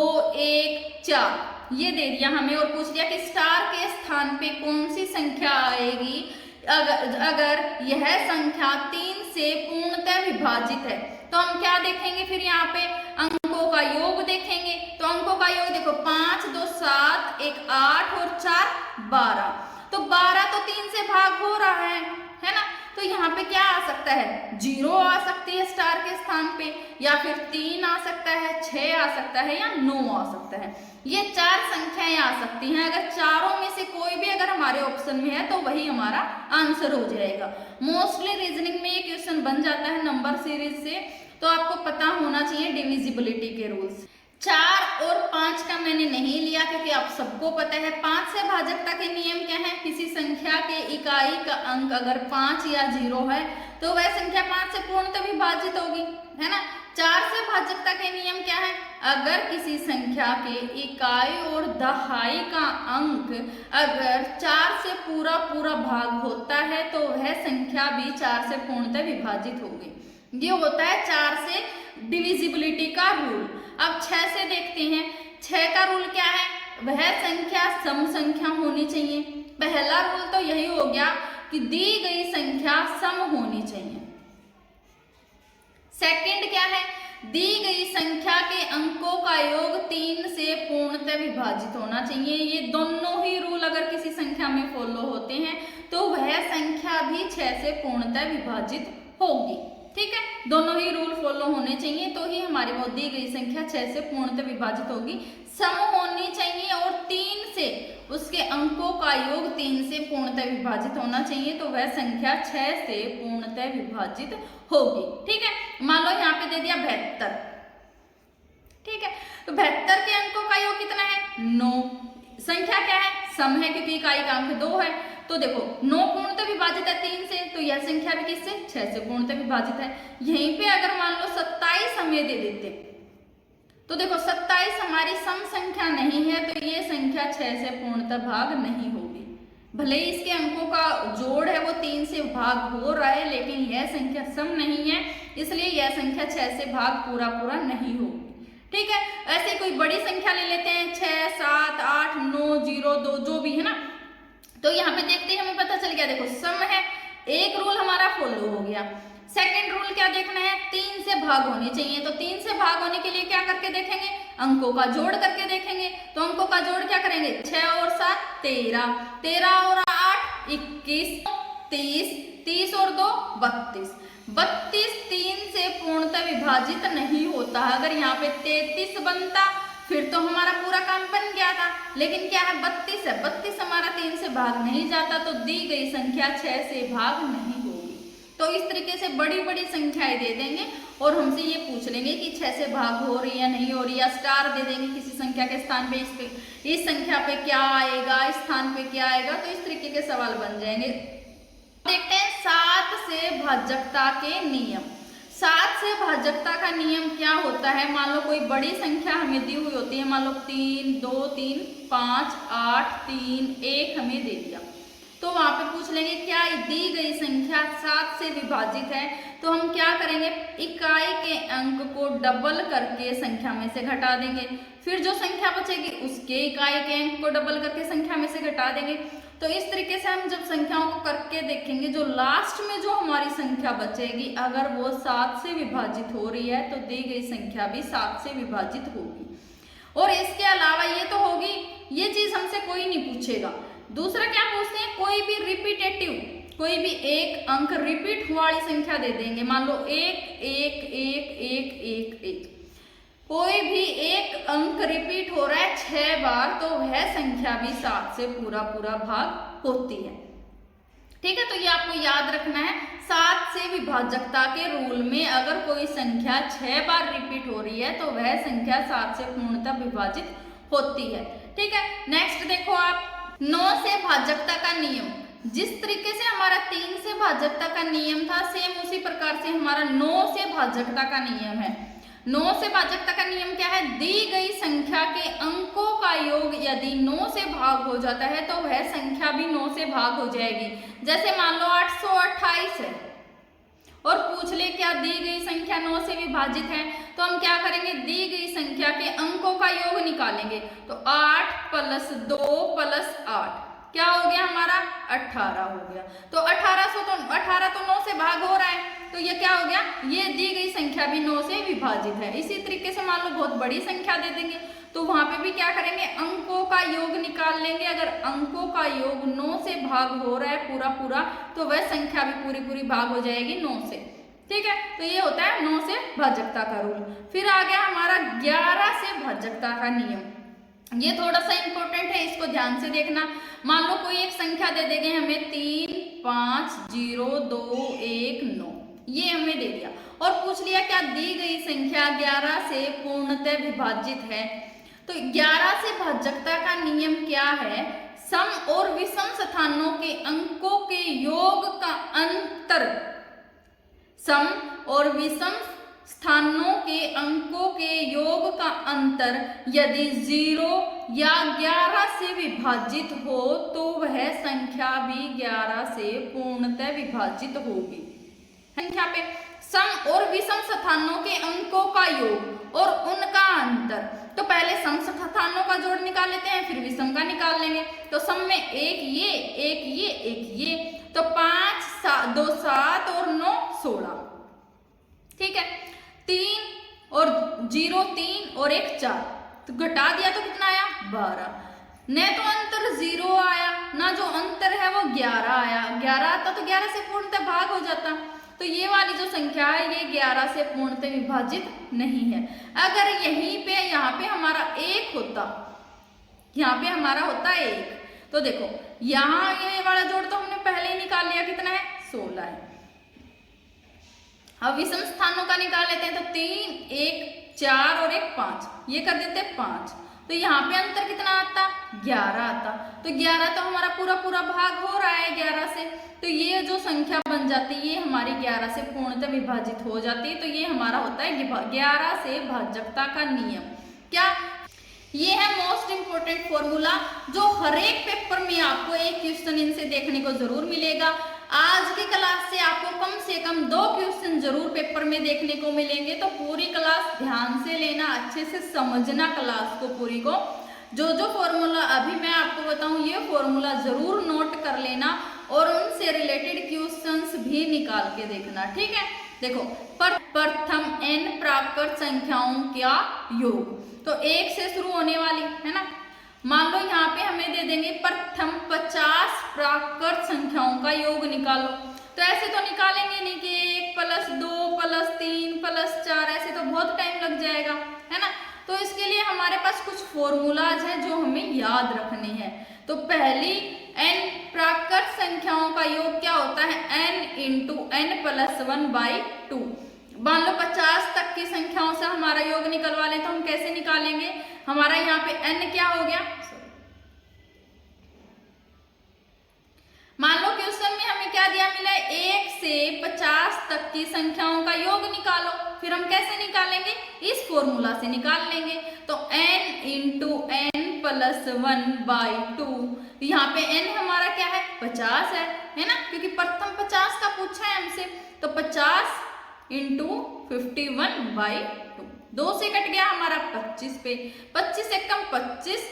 1, 4, ये दे दिया हमें और पूछ लिया कि स्टार के स्थान पे कौन सी संख्या आएगी अगर यह संख्या 3 से पूर्णतः विभाजित है। तो हम क्या देखेंगे, फिर यहाँ पे अंकों का योग देखेंगे। तो अंकों का योग देखो 5 2 7 1 8 और 4 12। तो 12 तो 3 से भाग हो रहा है ना। तो यहाँ पे क्या आ सकता है, 0 आ सकती है स्टार के स्थान पे, या फिर 3 आ सकता है, 6 आ सकता है, या 9 आ सकता है। ये 4 संख्याएं आ सकती हैं। अगर चारों में से कोई भी अगर हमारे ऑप्शन में है तो वही हमारा आंसर हो जाएगा। मोस्टली रीजनिंग में ये क्वेश्चन बन जाता है नंबर सीरीज से, तो आपको पता होना चाहिए डिविजिबिलिटी के रूल्स। 4 और 5 का मैंने नहीं लिया क्योंकि आप सबको पता है 5 से भाजकता के नियम क्या है। किसी संख्या के इकाई का अंक अगर 5 या 0 है तो वह संख्या 5 से पूर्णतः विभाजित होगी, है ना। 4 से भाजकता के नियम क्या है, अगर किसी संख्या के इकाई और दहाई का अंक अगर 4 से पूरा भाग होता है तो वह संख्या भी 4 से पूर्णतः विभाजित होगी। ये होता है 4 से डिविजिबिलिटी का रूल। अब 6 से देखते हैं। 6 का रूल क्या है, वह संख्या सम संख्या होनी चाहिए। पहला रूल तो यही हो गया कि दी गई संख्या सम होनी चाहिए। सेकंड क्या है, दी गई संख्या के अंकों का योग 3 से पूर्णतः विभाजित होना चाहिए। ये दोनों ही रूल अगर किसी संख्या में फॉलो होते हैं तो वह संख्या भी 6 से पूर्णतः विभाजित होगी। ठीक है, दोनों ही रूल फॉलो होने चाहिए तो ही हमारी वो दी गई संख्या 6 से पूर्णतः विभाजित होगी। सम होनी चाहिए और 3 से उसके अंकों का योग 3 से पूर्णतः विभाजित होना चाहिए तो वह संख्या 6 से पूर्णतः विभाजित होगी। ठीक है, मान लो यहाँ पे दे दिया 72। ठीक है, तो 72 के अंकों का योग कितना है, 9। संख्या क्या है, सम है क्योंकि इकाई का अंक 2 है। तो देखो 9 पूर्णतः विभाजित है 3 से, तो यह संख्या भी किससे, 6 से पूर्णतः विभाजित है। यहीं पे अगर मान लो 27 हमें दे देते तो देखो 27 हमारी सम संख्या नहीं है तो ये संख्या 6 से पूर्णतः भाग नहीं होगी। भले ही इसके अंकों का जोड़ है वो 3 से भाग हो रहा है लेकिन यह संख्या सम नहीं है, इसलिए यह संख्या 6 से भाग पूरा नहीं होगी। ठीक है, ऐसे कोई बड़ी संख्या ले लेते हैं 6 7 8 9 0 2 जो भी है ना। तो यहाँ पे देखते हैं हमें पता चल गया, देखो सम है, एक रूल हमारा फॉलो हो गया। सेकंड रूल क्या देखना है, 3 से भाग होनी चाहिए। तो 3 से भाग होने के लिए क्या करके देखेंगे, अंकों का जोड़ करके देखेंगे। तो अंकों का जोड़ क्या करेंगे, 6 और 7 13, 13 और 8 21, 30, 30 और 2 32, 32 3 से पूर्णतः विभाजित नहीं होता। अगर यहाँ पे 33 बनता फिर तो हमारा पूरा काम बन गया था, लेकिन क्या है 32 है, 32 हमारा 3 से भाग नहीं जाता तो दी गई संख्या 6 से भाग नहीं होगी। तो इस तरीके से बड़ी बड़ी संख्याएं दे देंगे और हमसे ये पूछ लेंगे कि 6 से भाग हो रही है या नहीं हो रही, या स्टार दे देंगे किसी संख्या के स्थान पे, इस संख्या पे क्या आएगा, इस स्थान पे क्या आएगा। तो इस तरीके के सवाल बन जाएंगे। देखते हैं 7 से भाजकता के नियम। 7 से भाजकता का नियम क्या होता है, मान लो कोई बड़ी संख्या हमें दी हुई होती है, मान लो 3 2 3 5 8 3 1 हमें दे दिया, तो वहां पे पूछ लेंगे क्या दी गई संख्या 7 से विभाजित है। तो हम क्या करेंगे, इकाई के अंक को डबल करके संख्या में से घटा देंगे, फिर जो संख्या बचेगी उसके इकाई के अंक को डबल करके संख्या में से घटा देंगे। तो इस तरीके से हम जब संख्याओं को करके देखेंगे, जो लास्ट में जो हमारी संख्या बचेगी अगर वो 7 से विभाजित हो रही है तो दी गई संख्या भी 7 से विभाजित होगी। और इसके अलावा ये तो होगी, ये चीज हमसे कोई नहीं पूछेगा। दूसरा क्या पूछते हैं, कोई भी रिपीटेटिव, कोई भी एक अंक रिपीट हुआ वाली संख्या दे देंगे, मान लो 1 1 1 1 1 1, कोई भी एक अंक रिपीट हो रहा है 6 बार तो वह संख्या भी 7 से पूरा भाग होती है। ठीक है, तो ये आपको याद रखना है। 7 से विभाजकता के रूल में अगर कोई संख्या 6 बार रिपीट हो रही है तो वह संख्या 7 से पूर्णतः विभाजित होती है। ठीक है, नेक्स्ट देखो आप 9 से भाजकता का नियम। जिस तरीके से हमारा 3 से भाजकता का नियम था सेम उसी प्रकार से हमारा 9 से भाजकता का नियम है। 9 से भाजकता का नियम क्या है, दी गई संख्या के अंकों का योग यदि 9 से भाग हो जाता है तो वह संख्या भी 9 से भाग हो जाएगी। जैसे मान लो 828 है और पूछ ले क्या दी गई संख्या 9 से विभाजित है, तो हम क्या करेंगे, दी गई संख्या के अंकों का योग निकालेंगे। तो 8 + 2 + 8 क्या हो गया हमारा, 18 हो गया। तो 18 तो 9 से भाग हो रहा है, तो ये क्या हो गया, ये दी गई संख्या भी 9 से विभाजित है। इसी तरीके से मान लो बहुत बड़ी संख्या दे देंगे, तो वहां पे भी क्या करेंगे, अंकों का योग निकाल लेंगे। अगर अंकों का योग 9 से भाग हो रहा है पूरा पूरा, तो वह संख्या भी पूरी पूरी भाग हो जाएगी 9 से। ठीक है, तो ये होता है 9 से भाजकता का रूल। फिर आ गया हमारा 11 से भाजकता का नियम। ये थोड़ा सा इंपॉर्टेंट है, इसको ध्यान से देखना। मान लो कोई एक संख्या दे देंगे हमें 3 5 0 2 1 9, ये हमें दे दिया और पूछ लिया क्या दी गई संख्या 11 से पूर्णतः विभाजित है। तो 11 से भाजकता का नियम क्या है, सम और विषम स्थानों के अंकों के योग का अंतर, सम और विषम स्थानों के अंकों के योग का अंतर यदि 0 या 11 से विभाजित हो तो वह संख्या भी 11 से पूर्णतः विभाजित होगी। संख्या पे सम और विषम स्थानों के अंकों का योग और उनका अंतर, तो पहले सम स्थानों का जोड़ निकाल लेते हैं, फिर विषम का निकाल लेंगे। तो सम में एक ये एक ये एक ये, तो 5 2 7 और 9 16। ठीक है, 3 और 0 3 और 1 4, तो घटा दिया तो कितना आया 12। न तो अंतर 0 आया, ना जो अंतर है वो 11 आया। 11 आता तो 11 से पूर्णतः भाग हो जाता। तो ये वाली जो संख्या है ये 11 से पूर्णतः विभाजित नहीं है। अगर यहीं पे यहाँ पे हमारा 1 होता, यहाँ पे हमारा होता 1, तो देखो यहाँ ये वाला जोड़ तो हमने पहले ही निकाल लिया, कितना है 16 है। अब विषम स्थानों का निकाल लेते हैं, तो 3 1 4 और 1 5, ये कर देते 5। तो यहाँ पे अंतर कितना आता 11 आता। तो 11 तो हमारा पूरा पूरा भाग हो रहा है 11 से, तो ये जो संख्या बन जाती है ये हमारी 11 से पूर्णतः विभाजित हो जाती है। तो ये हमारा होता है 11 से भाजकता का नियम। क्या ये है मोस्ट इंपोर्टेंट फॉर्मूला जो हर एक पेपर में आपको एक क्वेश्चन इनसे देखने को जरूर मिलेगा। आज की क्लास से आपको कम से कम 2 क्वेश्चन जरूर पेपर में देखने को मिलेंगे। तो पूरी क्लास ध्यान से लेना, अच्छे से समझना क्लास को पूरी को। जो जो फॉर्मूला अभी मैं आपको बताऊं ये फॉर्मूला जरूर नोट कर लेना और उनसे रिलेटेड क्वेश्चंस भी निकाल के देखना। ठीक है, देखो प्रथम n प्राकृत संख्याओं का योग, तो 1 से शुरू होने वाली है ना। मान लो यहाँ पे हमें दे देंगे प्रथम 50 प्राकृत संख्याओं का योग निकालो, तो ऐसे तो निकालेंगे नहीं कि 1 + 2 + 3 + 4, ऐसे तो बहुत टाइम लग जाएगा है ना। तो इसके लिए हमारे पास कुछ फॉर्मूलाज हैं जो हमें याद रखने हैं। तो पहली n प्राकृत संख्याओं का योग क्या होता है, n × n + 1/2। मान लो 50 तक की संख्याओं से हमारा योग निकलवा लें, तो हम कैसे निकालेंगे, हमारा यहाँ पे n क्या हो गया, मान लो क्वेश्चन में हमें क्या दिया मिला है 1 से 50 तक की संख्याओं का योग निकालो। फिर हम कैसे निकालेंगे, इस फॉर्मूला से निकाल लेंगे। तो n × n + 1/2, यहाँ पे n हमारा क्या है 50 है ना, क्योंकि प्रथम 50 का पूछा है हमसे। तो 50 × 51/2, 2 से कट गया हमारा 25 पे, 25 से कम 25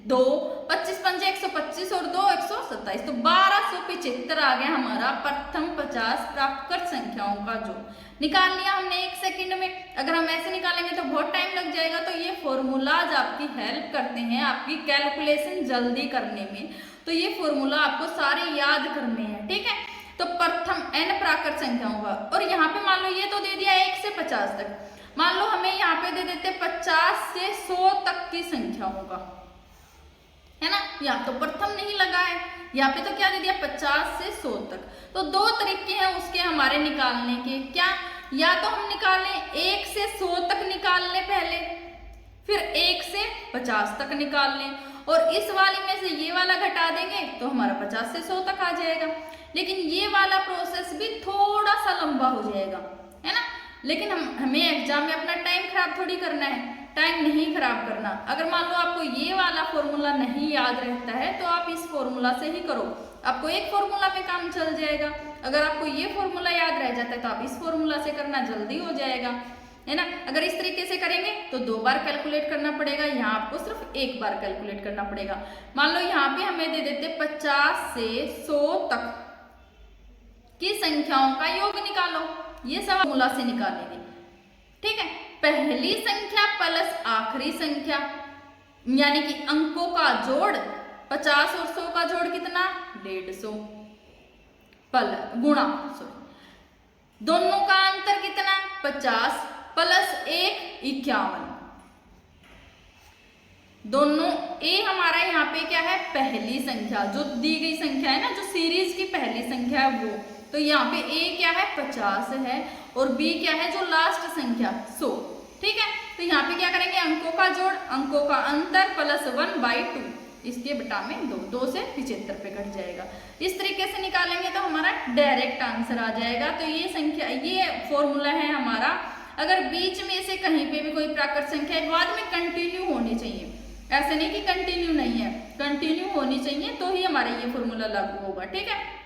2, 25 पंजे 125 और 2 127, तो 1275 आ गया हमारा प्रथम 50 प्राकृत संख्याओं का जो निकाल लिया हमने 1 सेकंड में। अगर हम ऐसे निकालेंगे तो बहुत टाइम लग जाएगा। तो ये फॉर्मूलाज आपकी हेल्प करते हैं आपकी कैलकुलेशन जल्दी करने में। तो ये फॉर्मूला आपको सारे याद करने हैं। ठीक है, तो प्रथम n प्राकृत संख्याओं का, और यहाँ पे मान लो ये तो दे दिया 1 से 50 तक, मान लो हमें यहाँ पे दे देते 50 से 100 तक की संख्याओं का, है ना। यहाँ तो प्रथम नहीं लगा है, यहाँ पे तो क्या दे दिया 50 से 100 तक। तो 2 तरीके हैं उसके हमारे निकालने के। क्या, या तो हम निकालें 1 से 100 तक निकाल लें पहले, फिर 1 से 50 तक निकाल लें, और इस वाली में से ये वाला घटा देंगे तो हमारा 50 से 100 तक आ जाएगा। लेकिन ये वाला प्रोसेस भी थोड़ा सा लंबा हो जाएगा, है ना। लेकिन हमें एग्जाम में अपना टाइम खराब थोड़ी करना है, टाइम नहीं खराब करना। अगर मान लो आपको ये वाला फॉर्मूला नहीं याद रहता है तो आप इस फॉर्मूला से ही करो, आपको एक फॉर्मूला में काम चल जाएगा। अगर आपको ये फॉर्मूला याद रह जाता है तो आप इस फॉर्मूला से करना, जल्दी हो जाएगा, है ना। अगर इस तरीके से करेंगे तो 2 बार कैलकुलेट करना पड़ेगा, यहाँ आपको सिर्फ 1 बार कैलकुलेट करना पड़ेगा। मान लो यहाँ पे हमें दे देते 50 से 100 तक की संख्याओं का योग निकालो, ये सब फॉर्मूला से निकालेंगे, ठीक है। पहली संख्या प्लस आखिरी संख्या, यानी कि अंकों का जोड़, 50 और 100 का जोड़ कितना, 150 गुणा, दोनों का अंतर कितना, 50 प्लस 1 51, दोनों ए हमारा यहाँ पे क्या है, पहली संख्या जो दी गई संख्या है ना, जो सीरीज की पहली संख्या है वो, तो यहाँ पे ए क्या है 50 है और बी क्या है जो लास्ट संख्या 100, ठीक है। तो यहाँ पे क्या करेंगे, अंकों का जोड़, अंकों का अंतर प्लस 1/2, इसके बटा में 2 से 75 पे घट जाएगा। इस तरीके से निकालेंगे तो हमारा डायरेक्ट आंसर आ जाएगा। तो ये संख्या, ये फॉर्मूला है हमारा। अगर बीच में से कहीं पे भी कोई प्राकृत संख्या बाद में कंटिन्यू होनी चाहिए, ऐसे नहीं कि कंटिन्यू नहीं है, कंटिन्यू होनी चाहिए तो ही हमारा ये फॉर्मूला लागू होगा, ठीक है।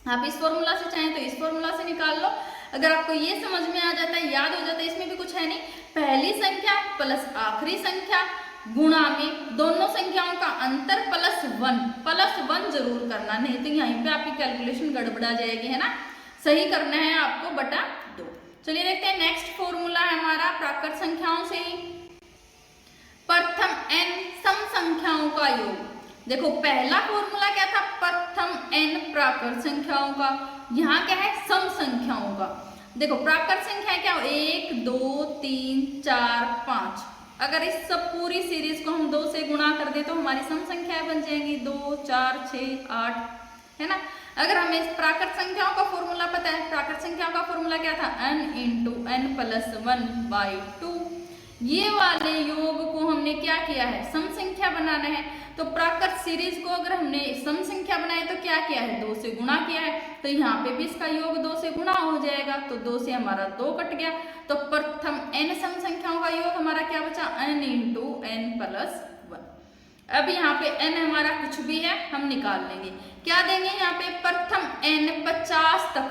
आप इस फॉर्मूला से चाहें तो इस फॉर्मूला से निकाल लो। अगर आपको ये समझ में आ जाता है, याद हो जाता है, इसमें भी कुछ है नहीं, पहली संख्या प्लस आखिरी संख्या गुणा में दोनों संख्याओं का अंतर प्लस 1 जरूर करना, नहीं तो यहीं पे आपकी कैलकुलेशन गड़बड़ा जाएगी, है ना। सही करना है आपको बटा 2। चलिए देखते हैं नेक्स्ट फॉर्मूला है हमारा प्राकृत संख्याओं से ही, प्रथम n सम संख्याओं का योग। देखो पहला फॉर्मूला क्या था, प्रथम n प्राकृत संख्याओं का, यहाँ क्या है सम संख्याओं का। देखो प्राकृत संख्या क्या हो, 1 2 3 4 5, अगर इस सब पूरी सीरीज को हम 2 से गुणा कर दे तो हमारी सम संख्याएं बन जाएंगी 2 4 6 8, है ना। अगर हमें इस प्राकृत संख्याओं का फॉर्मूला पता है, प्राकृत संख्याओं का फॉर्मूला क्या था, n × n + 1/2, ये वाले योग को हमने क्या किया है, सम संख्या बनाना है। तो प्राकृत सीरीज को अगर हमने सम संख्या बनाए तो क्या किया है, 2 से गुणा किया है, तो यहाँ पे भी इसका योग 2 से गुणा हो जाएगा, तो 2 से हमारा 2 कट गया, तो प्रथम n सम संख्याओं का योग हमारा क्या बचा, n × n + 1। अब यहाँ पे n हमारा कुछ भी है हम निकाल लेंगे, क्या देंगे यहाँ पे, प्रथम n 50 तक,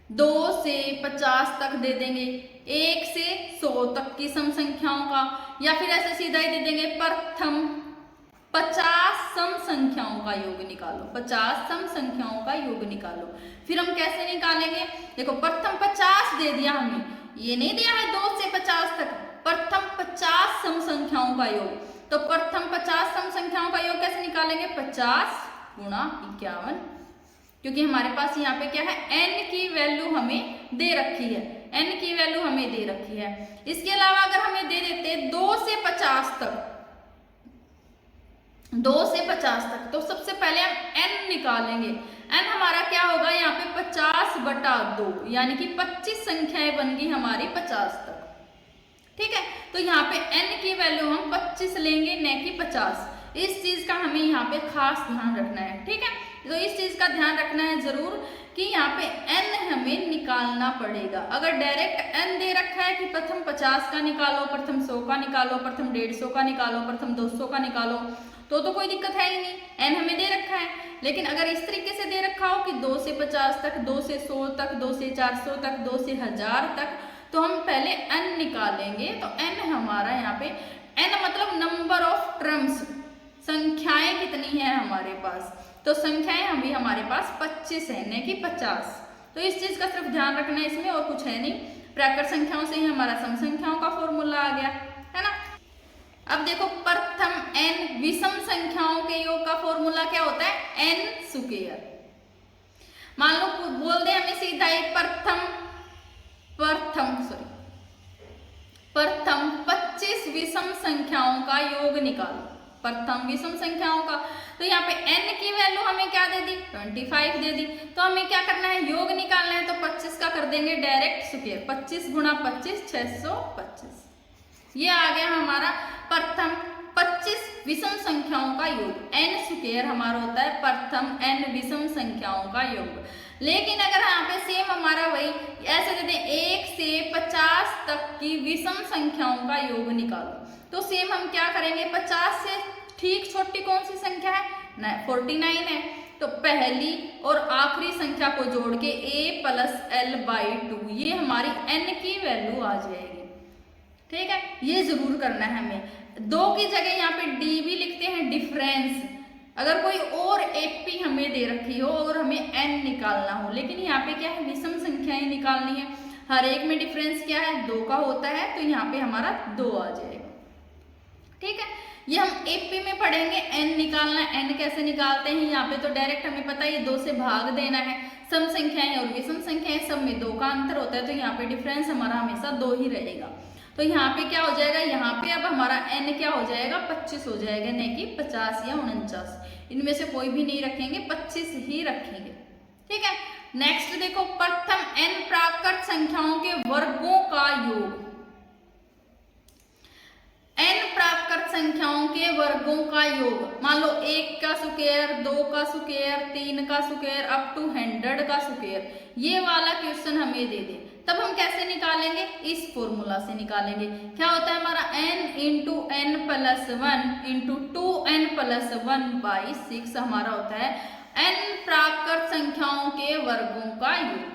2 से 50 तक दे देंगे, 1 से 100 तक की सम संख्याओं का, या फिर ऐसे सीधा ही दे देंगे प्रथम 50 सम संख्याओं का योग निकालो, 50 सम संख्याओं का योग निकालो। फिर हम कैसे निकालेंगे, देखो प्रथम 50 दे दिया हमें, ये नहीं दिया है 2 से 50 तक, प्रथम 50 सम संख्याओं का योग, तो प्रथम 50 सम संख्याओं का योग कैसे निकालेंगे, 50 × 51, क्योंकि हमारे पास यहाँ पे क्या है, n की वैल्यू हमें दे रखी है, n की वैल्यू हमें दे रखी है। इसके अलावा अगर हमें दे देते 2 से 50 तक, 2 से 50 तक, तो सबसे पहले हम n निकालेंगे, n हमारा क्या होगा यहाँ पे 50/2, यानी कि 25 संख्याएं बन गई हमारी 50 तक, ठीक है। तो यहाँ पे n की वैल्यू हम 25 लेंगे, न कि 50। इस चीज का हमें यहाँ पे खास ध्यान रखना है, ठीक है। तो इस चीज का ध्यान रखना है जरूर कि यहाँ पे n हमें निकालना पड़ेगा। अगर डायरेक्ट n दे रखा है कि प्रथम 50 का निकालो, प्रथम 100 का निकालो, प्रथम 150 का निकालो, प्रथम 200 का निकालो, तो कोई दिक्कत है ही नहीं, n हमें दे रखा है। लेकिन अगर इस तरीके से दे रखा हो कि 2 से 50 तक, 2 से 100 तक, 2 से 400 तक, 2 से 1000 तक, तो हम पहले n निकालेंगे। तो n हमारा यहाँ पे, n मतलब नंबर ऑफ टर्म्स, संख्याएं कितनी है हमारे पास, तो संख्याएं अभी हमारे पास 25 है, न कि 50। तो इस चीज का सिर्फ ध्यान रखना है, इसमें और कुछ है नहीं। प्राकृत संख्याओं से ही हमारा सम संख्याओं का फॉर्मूला आ गया, है ना। अब देखो प्रथम n विषम संख्याओं के योग का फॉर्मूला क्या होता है, n²। मान लो बोल दे हमें सीधा ही प्रथम 25 विषम संख्याओं का योग निकालो, प्रथम विषम संख्याओं का। तो यहाँ पे n की वैल्यू हमें क्या दे दी, 25 दे दी। तो हमें क्या करना है, योग निकालना है, तो 25 का कर देंगे डायरेक्ट स्क्वायर, 25 × 25 625। ये आ गया हमारा प्रथम 25 विषम संख्याओं का योग। n² हमारा होता है प्रथम n विषम संख्याओं का योग। लेकिन अगर यहाँ पे सेम हमारा वही ऐसे दे दें 1 से 50 तक की विषम संख्याओं का योग निकालो, तो सेम हम क्या करेंगे, 50 से ठीक छोटी कौन सी संख्या है, 49 है, तो पहली और आखिरी संख्या को जोड़ के a प्लस एल बाई 2, ये हमारी n की वैल्यू आ जाएगी। ठीक है, ये जरूर करना है हमें। 2 की जगह यहाँ पे d भी लिखते हैं, डिफरेंस। अगर कोई और एपी हमें दे रखी हो और हमें n निकालना हो, लेकिन यहाँ पे क्या है, विषम संख्याएं निकालनी है, हर एक में डिफरेंस क्या है, 2 का होता है, तो यहाँ पे हमारा 2 आ जाएगा। ठीक है, ये हम एपी में पढ़ेंगे, n निकालना है। n कैसे निकालते हैं, यहाँ पे तो डायरेक्ट हमें पता है 2 से भाग देना है। सम संख्याएं और विषम संख्याएं, सब में 2 का अंतर होता है, तो यहाँ पे डिफरेंस हमारा हमेशा 2 ही रहेगा। तो यहाँ पे क्या हो जाएगा, यहाँ पे अब हमारा n क्या हो जाएगा, 25 हो जाएगा, नहीं कि 50 या 49। इनमें से कोई भी नहीं रखेंगे, 25 ही रखेंगे। ठीक है, नेक्स्ट देखो, प्रथम n प्राकृत संख्याओं के वर्गों का योग। n प्राकृत संख्याओं के वर्गों का योग, मान लो 1 का स्क्वायर, 2 का स्क्वायर, 3 का स्क्वायर अप टू 100 का स्क्वायर, ये वाला क्वेश्चन हमें दे दे, तब हम कैसे निकालेंगे, इस फॉर्मूला से निकालेंगे। क्या होता है हमारा n into n plus 1 into 2n plus 1 by 6 हमारा होता है n प्राकृत संख्याओं के वर्गों का योग।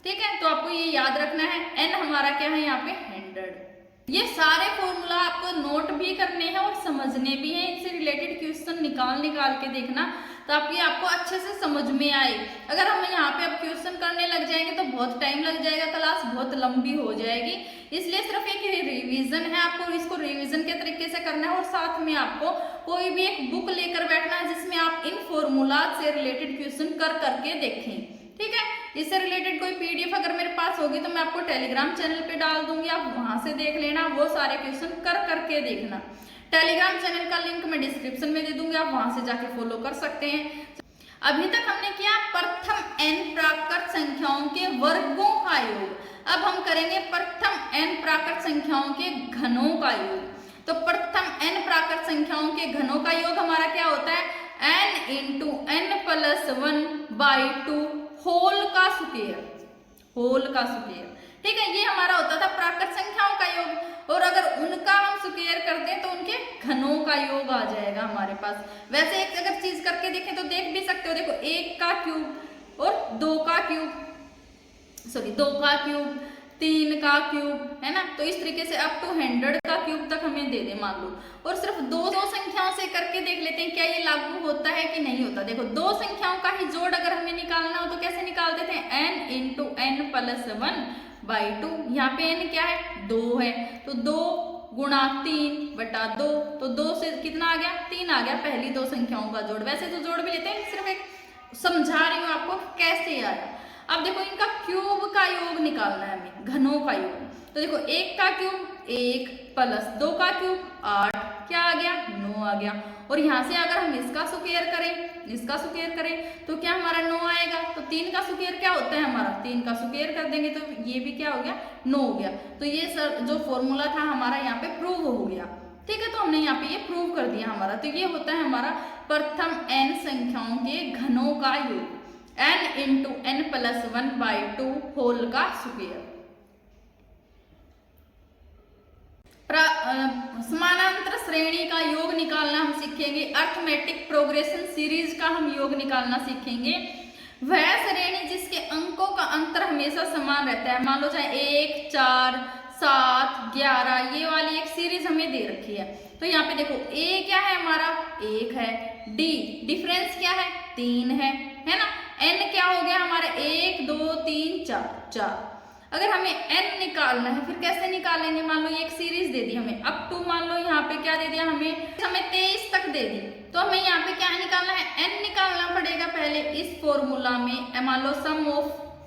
ठीक है, तो आपको ये याद रखना है, n हमारा क्या है यहाँ पे 100। ये सारे फॉर्मूला आपको नोट भी करने हैं और समझने भी हैं, इनसे रिलेटेड क्वेश्चन निकाल के देखना, ताकि आपको अच्छे से समझ में आए। अगर हम यहाँ पे अब क्वेश्चन करने लग जाएंगे तो बहुत टाइम लग जाएगा, क्लास बहुत लंबी हो जाएगी। इसलिए सिर्फ एक रिवीजन है, आपको इसको रिवीजन के तरीके से करना है, और साथ में आपको कोई भी एक बुक लेकर बैठना है जिसमें आप इन फॉर्मूला से रिलेटेड क्वेश्चन कर करके देखें। ठीक है, इससे रिलेटेड कोई पीडीएफ अगर मेरे पास होगी तो मैं आपको टेलीग्राम चैनल पे डाल दूंगी, आप वहां से देख लेना, वो सारे क्वेश्चन कर करके देखना। टेलीग्राम चैनल का लिंक मैं डिस्क्रिप्शन में दे दूंगी, आप वहां से जाके फॉलो कर सकते हैं। अभी तक हमने किया प्रथम n प्राकृत संख्याओं के वर्गों का योग, अब हम करेंगे प्रथम n प्राकृत संख्याओं के घनों का योग। तो प्रथम n प्राकृत संख्याओं के घनों का योग हमारा क्या होता है, n into n plus 1 by 2 whole का स्क्वायर, होल का स्क्वायर। ठीक है, ये हमारा होता था प्राकृत संख्याओं का योग, और अगर उनका हम स्क्वायर कर दें तो उनके घनों का योग आ जाएगा हमारे पास। वैसे एक अगर चीज करके देखें तो देख भी सकते हो, देखो 1 का क्यूब और 2 का क्यूब, सॉरी 2 का क्यूब, 3 का क्यूब, है ना। तो इस तरीके से अप टू 100 का क्यूब तक हमें दे दे मान लो, और सिर्फ दो संख्याओं से करके देख लेते हैं क्या ये लागू होता है कि नहीं होता। देखो 2 संख्याओं का ही जोड़ अगर हमें निकालना हो तो कैसे निकाल देते हैं, n into n plus 1 by 2। यहाँ पे n क्या है, 2 है, तो 2 गुणा 3 बटा 2, तो 2 से कितना आ गया, 3 आ गया, पहली 2 संख्याओं का जोड़। वैसे तो जोड़ भी लेते हैं, सिर्फ एक समझा रही हूँ आपको कैसे आया। अब देखो इनका क्यूब का योग निकालना है हमें, घनों का योग। तो देखो 1 का क्यूब 1 प्लस 2 का क्यूब 8, क्या आ गया, 9 आ गया। और यहाँ से अगर हम इसका स्क्वायर करें, इसका स्क्वायर करें तो क्या हमारा 9 आएगा। तो 3 का स्क्वायर क्या होता है हमारा, 3 का स्क्वायर कर देंगे तो ये भी क्या हो गया, 9 हो गया। तो ये सर जो फॉर्मूला था हमारा यहाँ पे प्रूव हो गया। ठीक है, तो हमने यहाँ पे ये प्रूव कर दिया हमारा। तो ये होता है हमारा प्रथम n संख्याओं के घनों का योग, n into n plus 1 by 2 whole का स्क्वायर। समानांतर श्रेणी का योग निकालना हम सीखेंगे, अर्थमेटिक प्रोग्रेशन सीरीज का हम योग निकालना सीखेंगे। वह श्रेणी जिसके अंकों का अंतर हमेशा समान रहता है, मान लो चाहे 1, 4, 7, 11, ये वाली एक सीरीज हमें दे रखी है। तो यहाँ पे देखो a क्या है हमारा, 1 है, d डिफरेंस क्या है, 3 है ना। n क्या हो गया हमारा, 1, 2, 3, 4। अगर हमें n निकालना है फिर कैसे निकालेंगे, मान लो ये एक सीरीज दे दी हमें, अप टू मान लो यहाँ पे क्या दे दिया हमें 23 तक दे दी। तो हमें यहाँ पे क्या निकालना है, n निकालना पड़ेगा पहले इस फॉर्मूला में, मान लो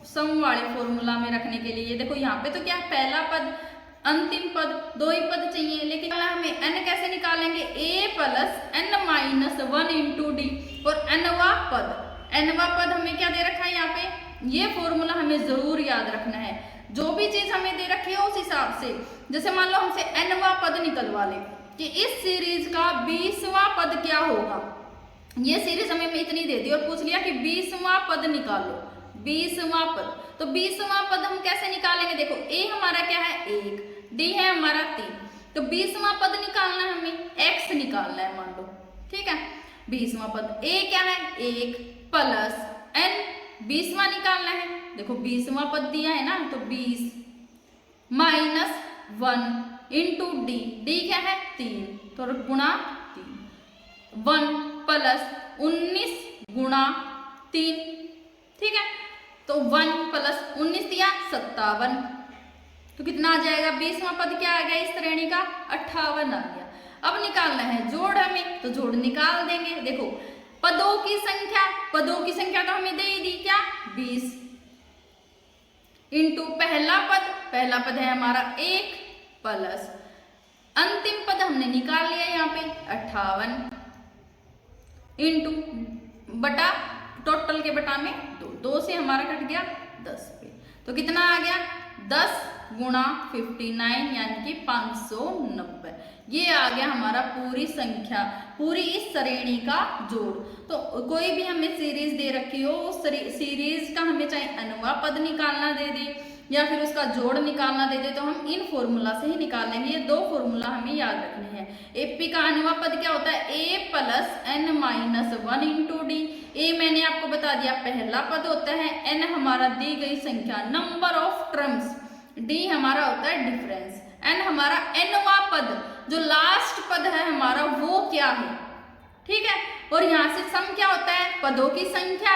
सम वाले फॉर्मूला में रखने के लिए। देखो यहाँ पे तो क्या पहला पद अंतिम पद, 2 ही पद चाहिए, लेकिन हमें n कैसे निकालेंगे, a plus n minus 1 into D, और nवा पद हमें क्या दे रखा है यहाँ पे, ये फॉर्मूला हमें जरूर याद रखना है। जो भी चीज हमें दे रखी है उस हिसाब से, जैसे मान लो हमसे nवा पद निकलवा ले कि इस सीरीज का 20वां पद क्या होगा। ये सीरीज हमें इतनी दे दी और पूछ लिया कि 20वां पद निकालो, 20वां पद। तो 20वां पद हम कैसे निकालेंगे, देखो a हमारा क्या है 1, d है हमारा 3, तो 20वां पद निकालना है हमें, x निकालना है मान लो। ठीक है, 20वां पद a क्या है 1, प्लस n 20वां निकालना है। देखो 20वां पद दिया है ना, तो 20 माइनस 1 इंटू डी, डी क्या है 3, तो गुणा 3, 1 प्लस 19 गुणा 3, ठीक है, तो 1 प्लस 19 दिया 57, तो कितना आ जाएगा 20वां पद क्या आ गया इस श्रेणी का 58 आ गया। अब निकालना है जोड़ हमें, तो जोड़ निकाल देंगे। देखो पदों की संख्या तो हमें दे ही दी क्या 20 इंटू पहला पद है हमारा 1 प्लस अंतिम पद हमने निकाल लिया यहाँ पे 58 इंटू बटा टोटल के बटा में 2 से हमारा कट गया 10 पे, तो कितना आ गया 10 गुणा 59 यानी कि 590, ये आ गया हमारा पूरी संख्या, पूरी इस श्रेणी का जोड़। तो कोई भी हमें सीरीज दे रखी हो, उस सीरीज का हमें चाहे अनवा पद निकालना दे दे या फिर उसका जोड़ निकालना दे दे, तो हम इन फॉर्मूला से ही निकाल लेंगे। ये 2 फॉर्मूला हमें याद रखने हैं। एपी का अनवा पद क्या होता है a plus n minus 1 into D. A मैंने आपको बता दिया पहला पद होता है, n हमारा दी गई संख्या नंबर ऑफ टर्म्स, डी हमारा होता है डिफरेंस, n हमारा nवा पद जो लास्ट पद है हमारा वो क्या है, ठीक है। और यहाँ से सम क्या होता है पदों की संख्या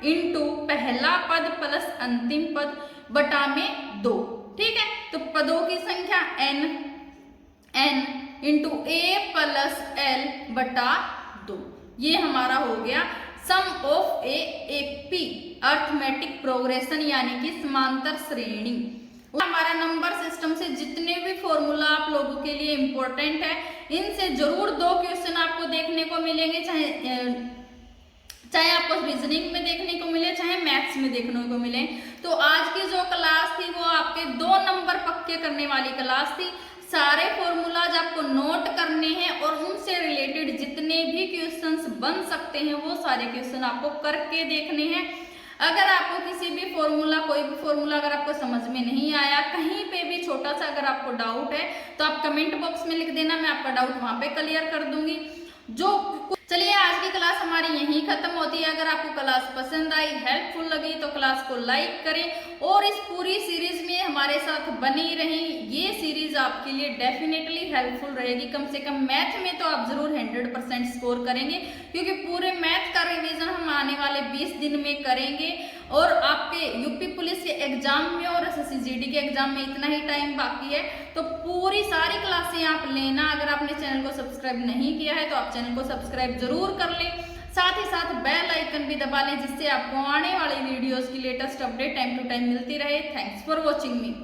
इंटू पहला पद प्लस अंतिम पद बटा में 2, ठीक है। तो पदों की संख्या n into a plus l बटा 2, ये हमारा हो गया सम ऑफ एपी अर्थमेटिक प्रोग्रेशन यानी कि समांतर श्रेणी। हमारा नंबर सिस्टम से जितने भी फॉर्मूला आप लोगों के लिए इंपॉर्टेंट है, इनसे जरूर 2 क्वेश्चन आपको देखने को मिलेंगे, चाहे आपको रीजनिंग में देखने को मिले चाहे मैथ्स में देखने को मिले। तो आज की जो क्लास थी वो आपके 2 नंबर पक्के करने वाली क्लास थी। सारे फॉर्मूलाज आपको नोट करने हैं और उनसे रिलेटेड जितने भी क्वेश्चंस बन सकते हैं वो सारे क्वेश्चन आपको करके देखने हैं। अगर आपको किसी भी फॉर्मूला कोई भी फॉर्मूला अगर आपको समझ में नहीं आया, कहीं पे भी छोटा सा अगर आपको डाउट है तो आप कमेंट बॉक्स में लिख देना, मैं आपका डाउट वहां पे क्लियर कर दूंगी। चलिए आज की क्लास हमारी यहीं खत्म होती है। अगर आपको क्लास पसंद आई, हेल्पफुल लगी तो क्लास को लाइक करें और इस पूरी सीरीज में हमारे साथ बनी रहें। ये सीरीज आपके लिए डेफिनेटली हेल्पफुल रहेगी। कम से कम मैथ में तो आप जरूर 100% स्कोर करेंगे, क्योंकि पूरे मैथ का रिवीजन हम आने वाले 20 दिन में करेंगे। और आपके यूपी पुलिस के एग्जाम में और एसएससी जीडी के एग्जाम में इतना ही टाइम बाकी है, तो पूरी सारी क्लासें आप लेना। अगर आपने चैनल को सब्सक्राइब नहीं किया है तो आप चैनल को सब्सक्राइब जरूर कर लें, साथ ही साथ बेल आइकन भी दबा लें, जिससे आपको आने वाली वीडियोस की latest update time to time मिलती रहे। Thanks for watching me.